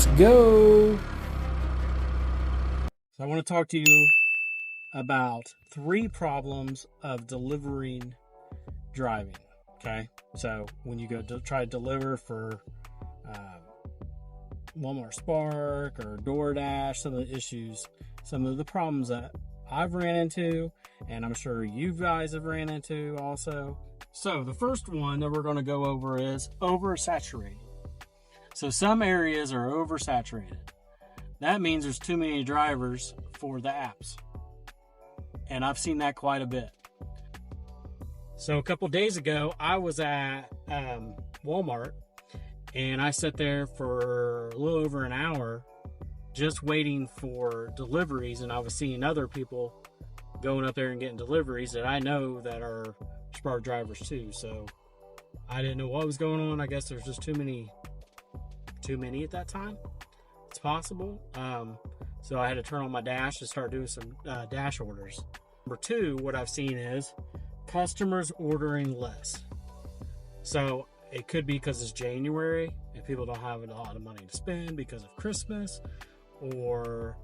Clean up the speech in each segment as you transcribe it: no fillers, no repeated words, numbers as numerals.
Let's go. So I want to talk to you about 3 problems of delivering driving. Okay, so when you go to try to deliver for Walmart Spark or Doordash, some of the issues, some of the problems that I've ran into, and I'm sure you guys have ran into also. So the first one that we're going to go over is oversaturating. So some areas are oversaturated. That means there's too many drivers for the apps. And I've seen that quite a bit. So a couple days ago, I was at Walmart, and I sat there for a little over an hour just waiting for deliveries, and I was seeing other people going up there and getting deliveries that I know that are Spark drivers too. So I didn't know what was going on. I guess there's just too many at that time. It's possible. So I had to turn on my dash to start doing some dash orders. Number 2, what I've seen is customers ordering less. So it could be because it's January and people don't have a lot of money to spend because of Christmas, or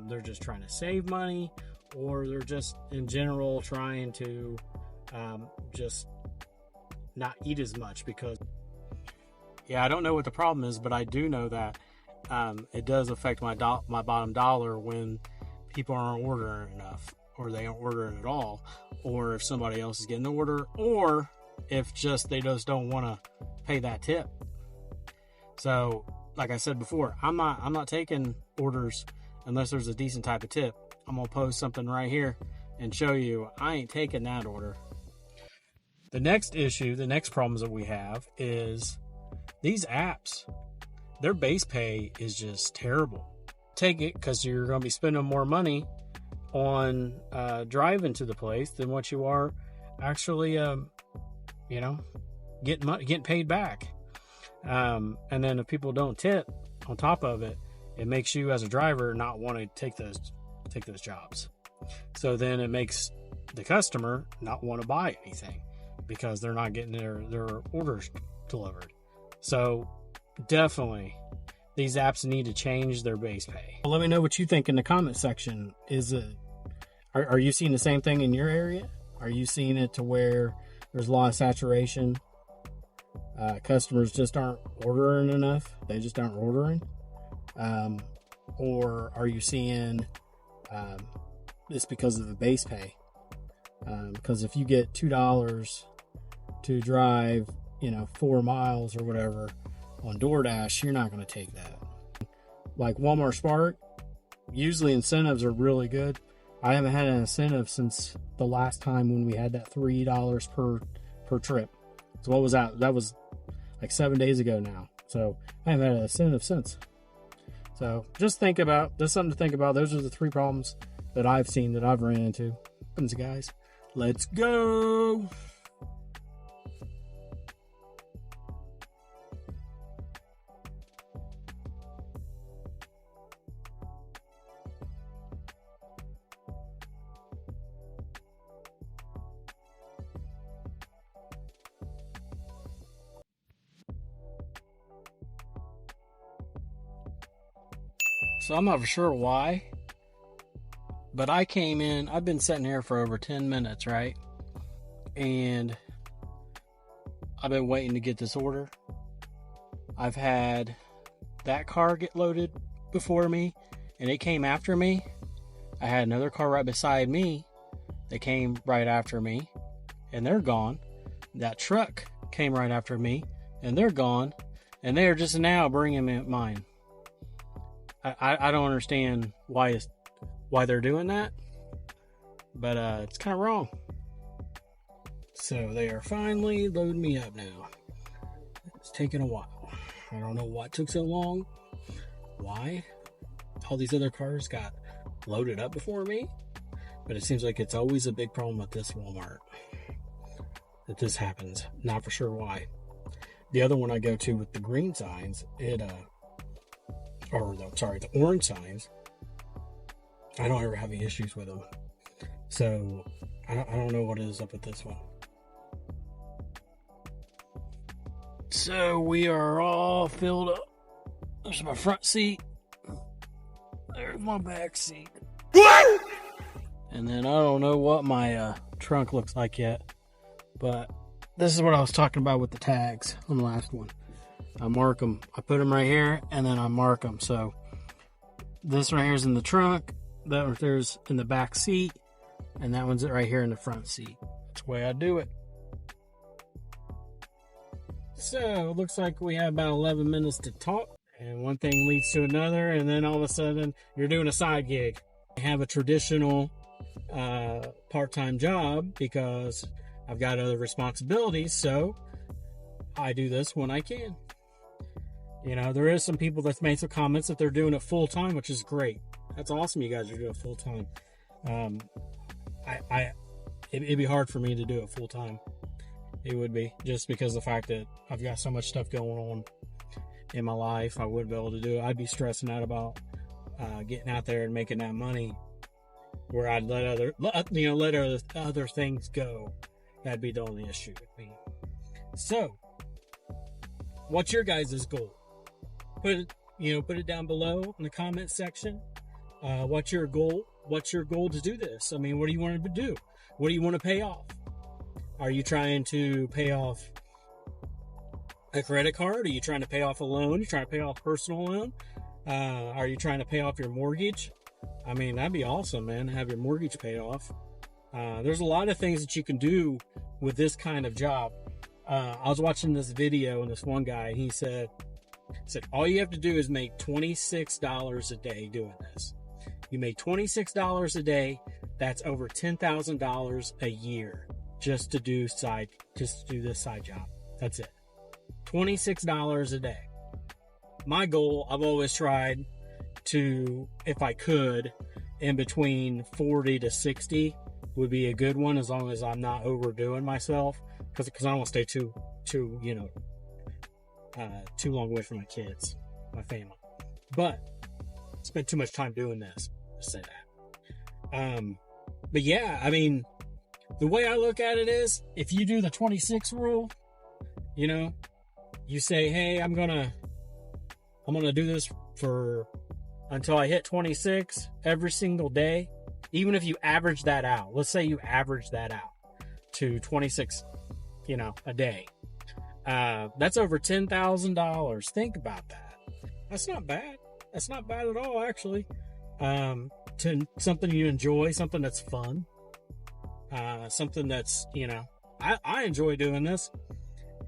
they're just trying to save money, or they're just in general trying to just not eat as much. Because I don't know what the problem is, but I do know that it does affect my bottom dollar when people aren't ordering enough, or they aren't ordering at all, or if somebody else is getting the order, or if they just don't want to pay that tip. So like I said before, I'm not taking orders unless there's a decent type of tip. I'm gonna post something right here and show you I ain't taking that order. The next problems that we have is these apps. Their base pay is just terrible. Take it because you're going to be spending more money on driving to the place than what you are actually, getting paid back. And then if people don't tip on top of it, it makes you as a driver not want to take those jobs. So then it makes the customer not want to buy anything because they're not getting their orders delivered. So definitely these apps need to change their base pay. Well, let me know what you think in the comment section. Are you seeing the same thing in your area? Are you seeing it to where there's a lot of saturation? Customers just aren't ordering enough. They just aren't ordering. Or are you seeing this because of the base pay? Because if you get $2 to drive 4 miles or whatever on DoorDash, you're not going to take that. Like Walmart Spark, usually incentives are really good. I haven't had an incentive since the last time when we had that $3 per trip. So what was that? That was like 7 days ago now. So I haven't had an incentive since. So just something to think about. Those are the 3 problems that I've seen, that I've ran into. Thanks, guys. Let's go. So I'm not for sure why, but I came in, I've been sitting here for over 10 minutes, right? And I've been waiting to get this order. I've had that car get loaded before me, and it came after me. I had another car right beside me that came right after me, and they're gone. That truck came right after me, and they're gone, and they're just now bringing mine. I don't understand why they're doing that, but it's kind of wrong. So they are finally loading me up now. It's taken a while. I don't know what took so long. Why? All these other cars got loaded up before me, but it seems like it's always a big problem with this Walmart that this happens. Not for sure why. The other one I go to with the green signs, the orange signs, I don't ever have any issues with them. So I don't know what is up with this one. So we are all filled up. There's my front seat. There's my back seat. And then I don't know what my trunk looks like yet, but this is what I was talking about with the tags on the last one. I mark them. I put them right here, and then I mark them. So this right here is in the trunk. That right there's in the back seat, and that one's right here in the front seat. That's the way I do it. So it looks like we have about 11 minutes to talk, and one thing leads to another, and then all of a sudden you're doing a side gig. I have a traditional part-time job because I've got other responsibilities, so I do this when I can. You know, there is some people that's made some comments that they're doing it full-time, which is great. That's awesome you guys are doing it full-time. It'd be hard for me to do it full-time. It would be, just because of the fact that I've got so much stuff going on in my life. I wouldn't be able to do it. I'd be stressing out about getting out there and making that money, where I'd let other things go. That'd be the only issue with me. So, what's your guys' goal? Put it down below in the comment section. What's your goal? What's your goal to do this? I mean, what do you want to do? What do you want to pay off? Are you trying to pay off a credit card? Are you trying to pay off a loan? Are you trying to pay off a personal loan? Are you trying to pay off your mortgage? I mean, that'd be awesome, man, to have your mortgage paid off. There's a lot of things that you can do with this kind of job. I was watching this video, and this one guy, he said, all you have to do is make $26 a day doing this. You make $26 a day. That's over $10,000 a year just to do this side job. That's it. $26 a day. My goal, I've always tried to, if I could, in between 40 to 60 would be a good one, as long as I'm not overdoing myself, because I don't want to stay too long away from my kids, my family. But spend too much time doing this, to say that. But yeah, I mean, the way I look at it is, if you do the 26 rule, you say, hey, I'm gonna do this for until I hit 26 every single day. Even if you average that out, let's say you average that out to 26, a day. That's over $10,000. Think about that. That's not bad. That's not bad at all, actually. To something you enjoy, something that's fun, something that's, I enjoy doing this.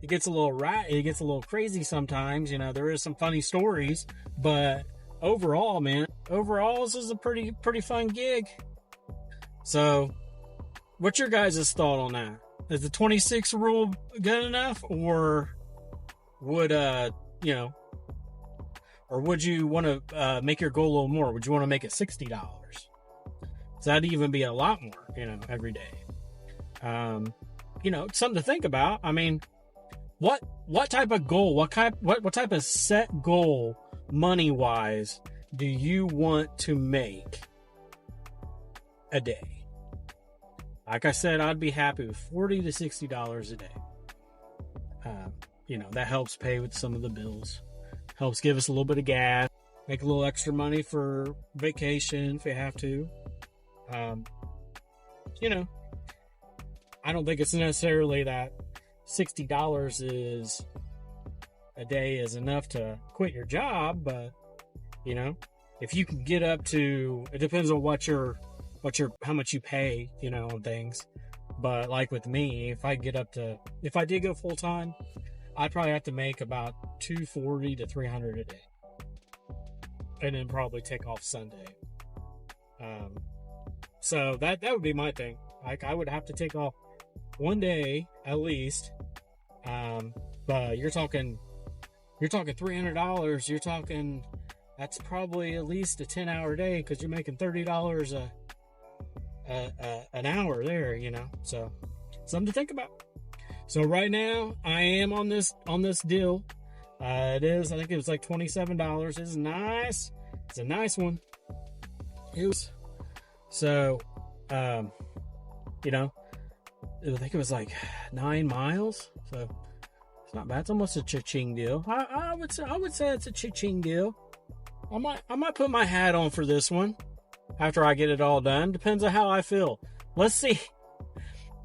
It gets a little crazy sometimes. There is some funny stories, but overall, this is a pretty fun gig. So, what's your guys' thought on that? Is the 26 rule good enough, or would you want to make your goal a little more? Would you want to make it $60? So that'd even be a lot more, every day. Something to think about. I mean, what type of goal, what type of set goal, money wise, do you want to make a day? Like I said, I'd be happy with $40 to $60 a day. That helps pay with some of the bills. Helps give us a little bit of gas. Make a little extra money for vacation if you have to. I don't think it's necessarily that $60 is a day is enough to quit your job, but if you can get up to, it depends on how much you pay, on things. But like with me, if I did go full time, I'd probably have to make about $240 to $300 a day, and then probably take off Sunday. So that would be my thing. Like, I would have to take off one day at least. But you're talking $300. You're talking, that's probably at least a 10-hour day, because you're making $30 an hour there, so something to think about. So right now I am on this deal. I think it was like $27. It's nice. It's a nice one. I think it was like 9 miles. So not bad. It's almost a cha-ching deal. I would say it's a cha-ching deal. I might put my hat on for this one after I get it all done. Depends on how I feel. Let's see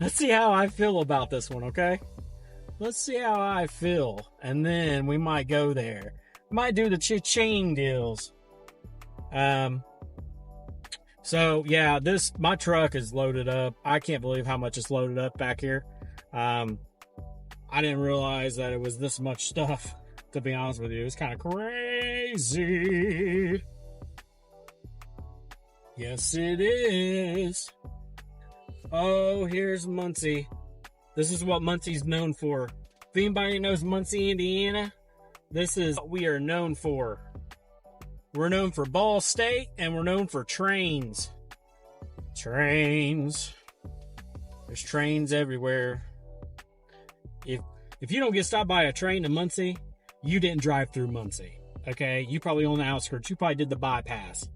how I feel about this one, okay? Let's see how I feel, and then we might go there. Might do the cha-ching deals. So yeah, my truck is loaded up. I can't believe how much is loaded up back here. I didn't realize that it was this much stuff, to be honest with you. It's kind of crazy. Yes, it is. Oh, here's Muncie. This is what Muncie's known for. If anybody knows Muncie, Indiana, this is what we are known for. We're known for Ball State, and we're known for trains. Trains. There's trains everywhere. If you don't get stopped by a train in Muncie, you didn't drive through Muncie. Okay? You probably on the outskirts. You probably did the bypass.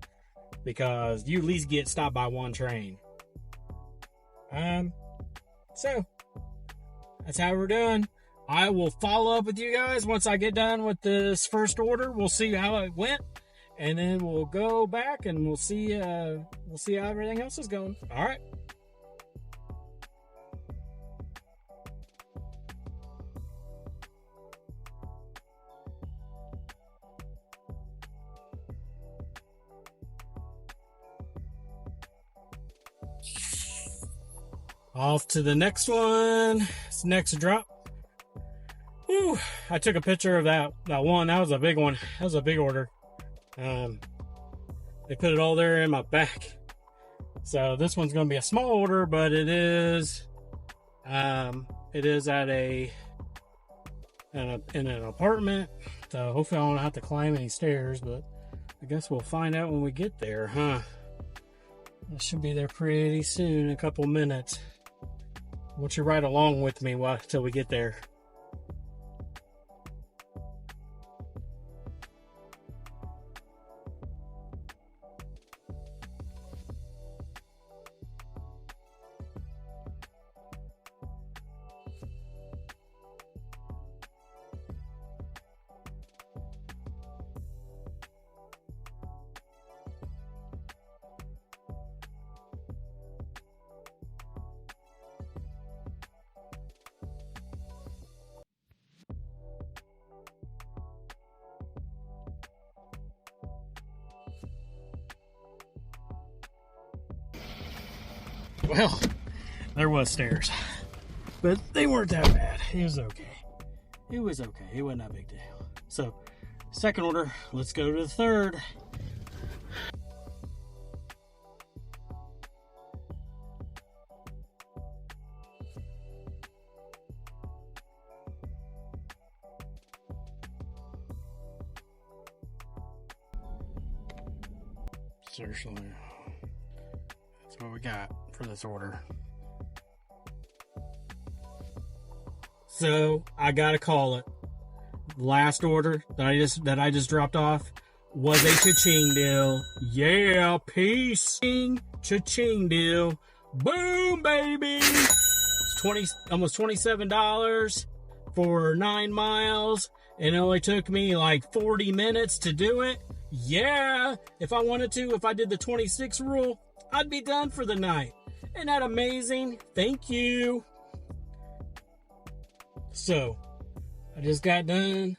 Because you at least get stopped by one train. So, that's how we're doing. I will follow up with you guys once I get done with this first order. We'll see how it went. And then we'll go back and we'll see how everything else is going. All right. Off to the next one. It's next drop. Whew. I took a picture of that one. That was a big one. That was a big order. They put it all there in my back. So this one's going to be a small order, but it is at in an apartment. So hopefully I don't have to climb any stairs, but I guess we'll find out when we get there, huh? I should be there pretty soon, a couple minutes. Won't you ride along with me till we get there? Well, there was stairs, but they weren't that bad. It was okay. It was okay. It wasn't that big deal. So, second order. Let's go to the third. Seriously. That's what we got for this order. So I gotta call it. Last order that I just dropped off was a cha-ching deal. Yeah, peace. Cha-ching deal. Boom, baby. It's almost $27 for 9 miles. It only took me like 40 minutes to do it. Yeah, if I wanted to, if I did the 26 rule, I'd be done for the night. Isn't that amazing? Thank you. So, I just got done